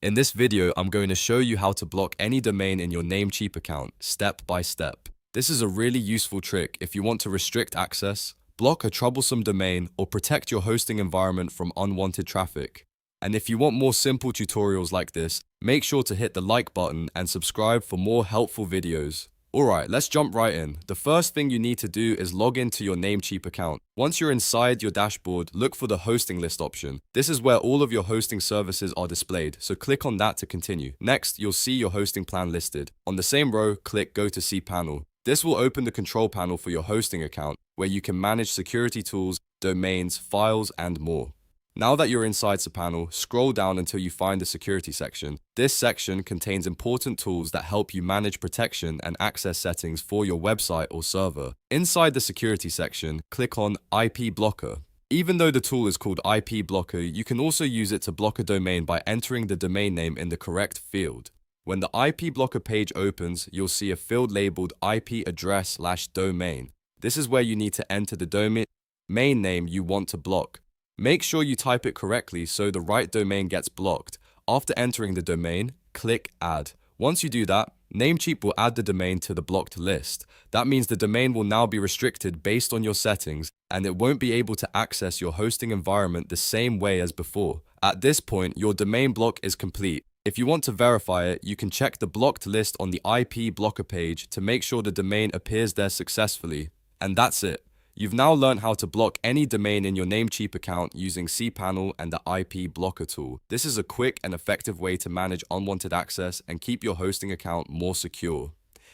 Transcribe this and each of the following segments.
In this video, I'm going to show you how to block any domain in your Namecheap account, step by step. This is a really useful trick if you want to restrict access, block a troublesome domain, or protect your hosting environment from unwanted traffic. And if you want more simple tutorials like this, make sure to hit the like button and subscribe for more helpful videos. Alright, let's jump right in. The first thing you need to do is log into your Namecheap account. Once you're inside your dashboard, look for the hosting list option. This is where all of your hosting services are displayed, so click on that to continue. Next, you'll see your hosting plan listed. On the same row, click Go to CPanel. This will open the control panel for your hosting account, where you can manage security tools, domains, files, and more. Now that you're inside CPanel, scroll down until you find the security section. This section contains important tools that help you manage protection and access settings for your website or server. Inside the security section, click on IP Blocker. Even though the tool is called IP Blocker, you can also use it to block a domain by entering the domain name in the correct field. When the IP Blocker page opens, you'll see a field labeled IP address/domain. This is where you need to enter the domain name you want to block. Make sure you type it correctly so the right domain gets blocked. After entering the domain, click Add. Once you do that, Namecheap will add the domain to the blocked list. That means the domain will now be restricted based on your settings, and it won't be able to access your hosting environment the same way as before. At this point, your domain block is complete. If you want to verify it, you can check the blocked list on the IP Blocker page to make sure the domain appears there successfully. And that's it. You've now learned how to block any domain in your Namecheap account using CPanel and the IP Blocker tool. This is a quick and effective way to manage unwanted access and keep your hosting account more secure.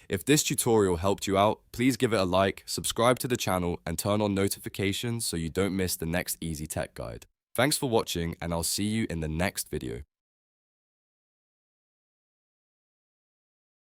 If this tutorial helped you out, please give it a like, subscribe to the channel, and turn on notifications so you don't miss the next easy tech guide. Thanks for watching, and I'll see you in the next video.